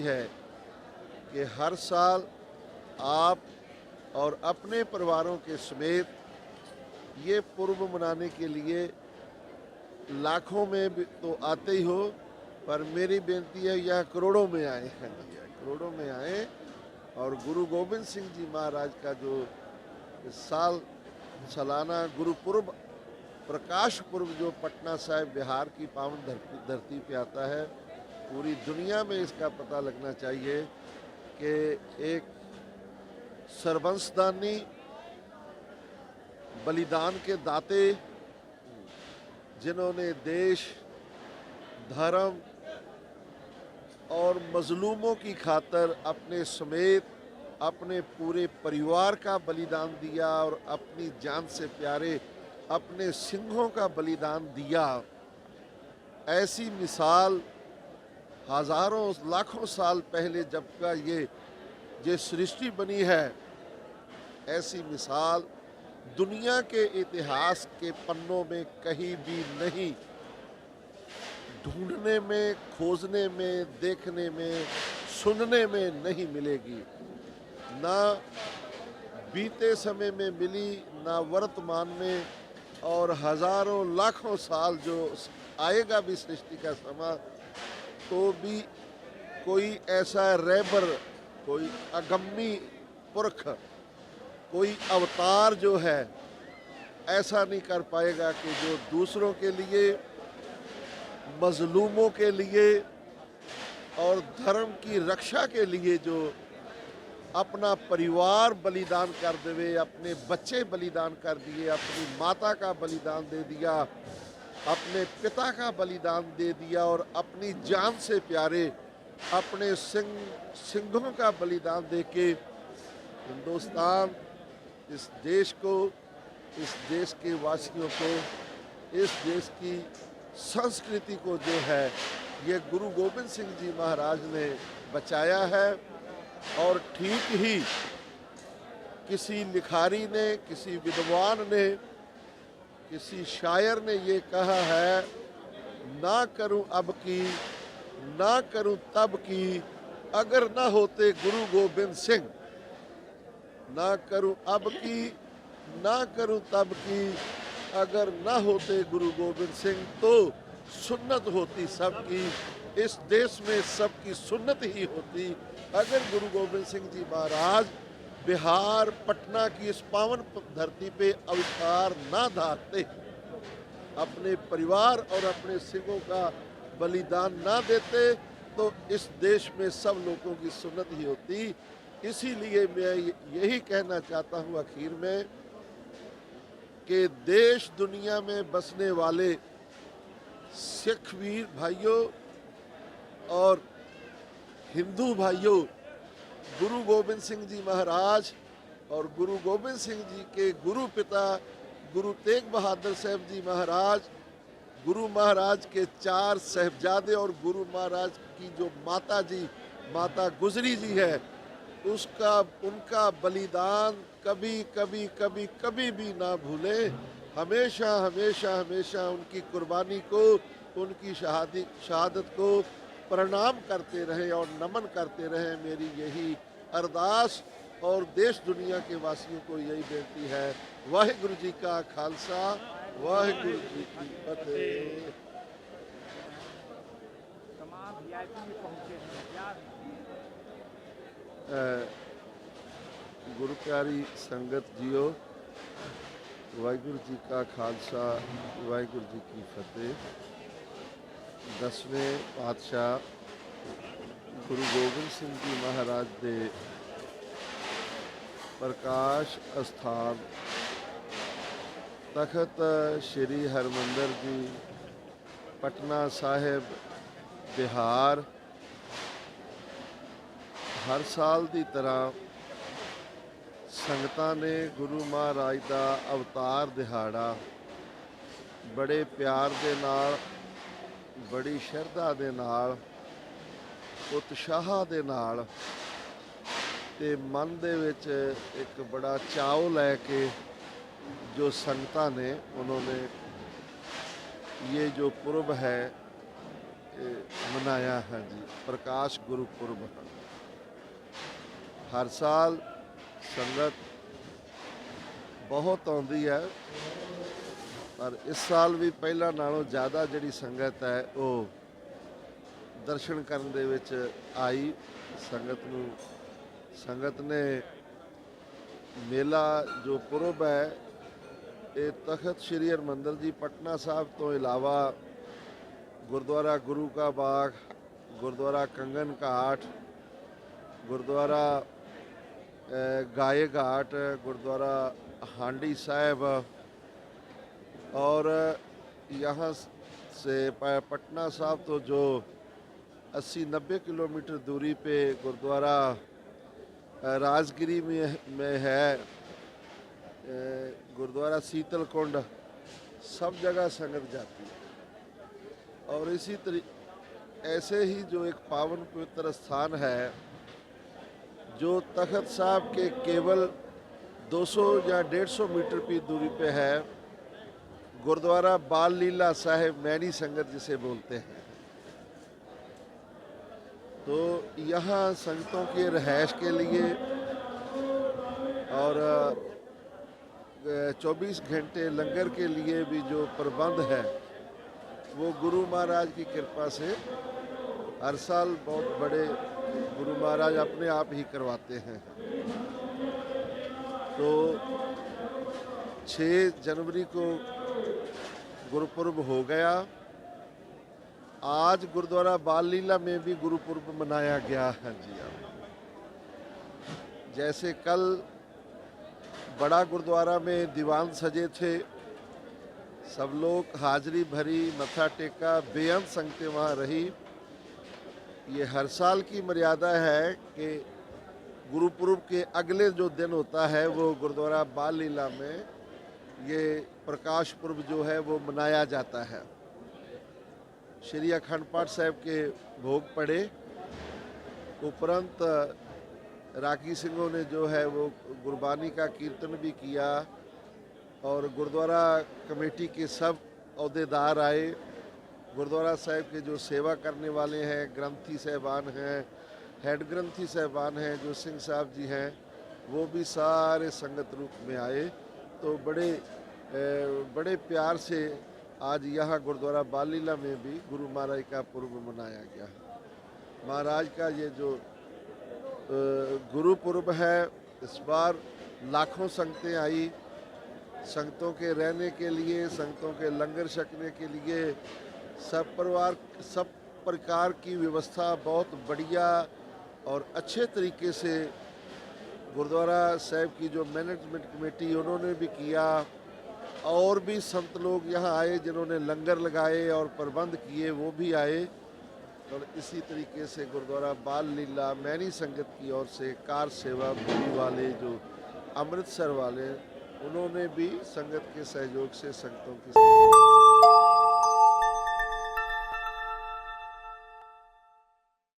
है कि हर साल आप और अपने परिवारों के समेत ये पर्व मनाने के लिए लाखों में भी तो आते ही हो, पर मेरी बेनती है यह करोड़ों में आए हैं, करोड़ों में आए और गुरु गोविंद सिंह जी महाराज का जो इस साल सालाना गुरुपुरब प्रकाश पुरब जो पटना साहिब बिहार की पावन धरती पे आता है, पूरी दुनिया में इसका पता लगना चाहिए कि एक सर्वंसदानी बलिदान के दाते जिन्होंने देश, धर्म और मजलूमों की खातर अपने समेत अपने पूरे परिवार का बलिदान दिया और अपनी जान से प्यारे अपने सिंहों का बलिदान दिया, ऐसी मिसाल हजारों लाखों साल पहले जब का ये सृष्टि बनी है, ऐसी मिसाल दुनिया के इतिहास के पन्नों में कहीं भी नहीं, ढूंढने में, खोजने में, देखने में, सुनने में नहीं मिलेगी। ना बीते समय में मिली, ना वर्तमान में, और हजारों लाखों साल जो आएगा भी सृष्टि का समा, तो भी कोई ऐसा रहबर, कोई अगम्मी पुरख, कोई अवतार जो है ऐसा नहीं कर पाएगा कि जो दूसरों के लिए, मजलूमों के लिए और धर्म की रक्षा के लिए जो अपना परिवार बलिदान कर देवे, अपने बच्चे बलिदान कर दिए, अपनी माता का बलिदान दे दिया, अपने पिता का बलिदान दे दिया और अपनी जान से प्यारे अपने सिंहों का बलिदान दे के हिंदुस्तान, इस देश को, इस देश के वासियों को, इस देश की संस्कृति को जो है ये गुरु गोविंद सिंह जी महाराज ने बचाया है। और ठीक ही किसी लिखारी ने, किसी विद्वान ने, किसी शायर ने ये कहा है, ना करूं अब की, ना करूं तब की, अगर ना होते गुरु गोविंद सिंह। ना करूं अब की, ना करूं तब की, अगर ना होते गुरु गोविंद सिंह तो सुन्नत होती सबकी, इस देश में सबकी सुन्नत ही होती अगर गुरु गोविंद सिंह जी महाराज बिहार पटना की इस पावन धरती पे अवतार ना धारते, अपने परिवार और अपने सिंहों का बलिदान ना देते, तो इस देश में सब लोगों की सुन्नत ही होती। इसीलिए मैं यही कहना चाहता हूँ आखिर में कि देश दुनिया में बसने वाले सिख वीर भाइयों और हिंदू भाइयों, गुरु गोविंद सिंह जी महाराज और गुरु गोविंद सिंह जी के गुरु पिता गुरु तेग बहादुर साहब जी महाराज, गुरु महाराज के 4 साहिबजादे और गुरु महाराज की जो माता जी, माता गुजरी जी है, उसका उनका बलिदान कभी कभी कभी कभी भी ना भूले। हमेशा हमेशा हमेशा उनकी कुर्बानी को, उनकी शहादत को प्रणाम करते रहे और नमन करते रहे। मेरी यही अरदास और देश दुनिया के वासियों को यही बेनती है। वाहिगुरु जी का खालसा, वाहिगुरु जी की फतेह। गुरु प्यारी संगत जियो, वाहिगुरु जी का खालसा, वाहिगुरु जी की फतेह। 10वें पातशाह गुरु गोबिंद सिंह जी महाराज दे प्रकाश अस्थान तखत श्री हरमंदिर जी पटना साहिब बिहार हर साल की तरह संगतां ने गुरु महाराज का अवतार दिहाड़ा बड़े प्यार दे नाल, बड़ी शरधा दे नाल, उत्साह दे नाल ते मन दे विच एक बड़ा चाव लैके जो संगतां ने उन्होंने ये जो पुरब है ਮਨਾਇਆ ਹੈ ਜੀ ਪ੍ਰਕਾਸ਼ ਗੁਰਪੁਰਬ। ਹਰ ਸਾਲ ਸੰਗਤ ਬਹੁਤ ਆਉਂਦੀ ਹੈ, ਪਰ ਇਸ ਸਾਲ ਵੀ ਪਹਿਲਾਂ ਨਾਲੋਂ ਜ਼ਿਆਦਾ ਜਿਹੜੀ ਸੰਗਤ ਹੈ ਉਹ ਦਰਸ਼ਨ ਕਰਨ ਦੇ ਵਿੱਚ ਆਈ। ਸੰਗਤ ਨੇ ਮੇਲਾ ਜੋ ਪੁਰਬ ਹੈ ਇਹ ਤਖਤ ਸ਼੍ਰੀ ਹਰਿਮੰਦਰ ਜੀ ਪਟਨਾ ਸਾਹਿਬ ਤੋਂ ਇਲਾਵਾ ਗੁਰਦੁਆਰਾ ਗੁਰੂ ਕਾ ਬਾਗ, ਗੁਰਦੁਆਰਾ ਕੰਗਨ ਘਾਟ, ਗੁਰਦੁਆਰਾ गाय घाट, गुरुद्वारा हांडी साहब और यहाँ से पटना साहब तो जो 80-90 किलोमीटर दूरी पे गुरुद्वारा राजगिरी में है, गुरुद्वारा शीतल कुंड, सब जगह संगत जाती है। और ऐसे ही जो एक पावन पवित्र स्थान है जो तख्त साहब के केवल 200 या 150 मीटर की दूरी पे है, गुरुद्वारा बाल लीला साहिब मैनी संगत जिसे बोलते हैं। तो यहाँ संगतों की रिहाइश के लिए और 24 घंटे लंगर के लिए भी जो प्रबंध है वो गुरु महाराज की कृपा से हर साल बहुत बड़े गुरु महाराज अपने आप ही करवाते हैं। तो 6 जनवरी को गुरुपुरब हो गया। आज गुरुद्वारा बाल लीला में भी गुरुपुरब मनाया गया है जी। जैसे कल बड़ा गुरुद्वारा में दीवान सजे थे, सब लोग हाजिरी भरी, मत्था टेका, बेअंत संगतें वहाँ रही। ये हर साल की मर्यादा है कि गुरुपुरब के अगले जो दिन होता है वो गुरुद्वारा बाल लीला में ये प्रकाश पुरब जो है वो मनाया जाता है। श्री अखंड पाठ साहब के भोग पड़े, उपरंत रागी सिंहों ने जो है वो गुरबानी का कीर्तन भी किया और गुरुद्वारा कमेटी के सब अहदेदार आए। गुरुद्वारा साहिब के जो सेवा करने वाले हैं, ग्रंथी साहबान हैं, हेड ग्रंथी साहबान हैं, जो सिंह साहब जी हैं, वो भी सारे संगत रूप में आए। तो बड़े प्यार से आज यहाँ गुरुद्वारा बाल लीला में भी गुरु महाराज का पुरब मनाया गया। महाराज का ये जो गुरु पुरब है, इस बार लाखों संगतें आई। संगतों के रहने के लिए, संगतों के लंगर छकने के लिए सब प्रकार की व्यवस्था बहुत बढ़िया और अच्छे तरीके से गुरुद्वारा साहिब की जो मैनेजमेंट कमेटी उन्होंने भी किया। और भी संत लोग यहाँ आए जिन्होंने लंगर लगाए और प्रबंध किए, वो भी आए। और इसी तरीके से गुरुद्वारा बाल लीला मैनी संगत की ओर से कार सेवा पूरी वाले जो अमृतसर वाले, उन्होंने भी संगत के सहयोग से संगतों की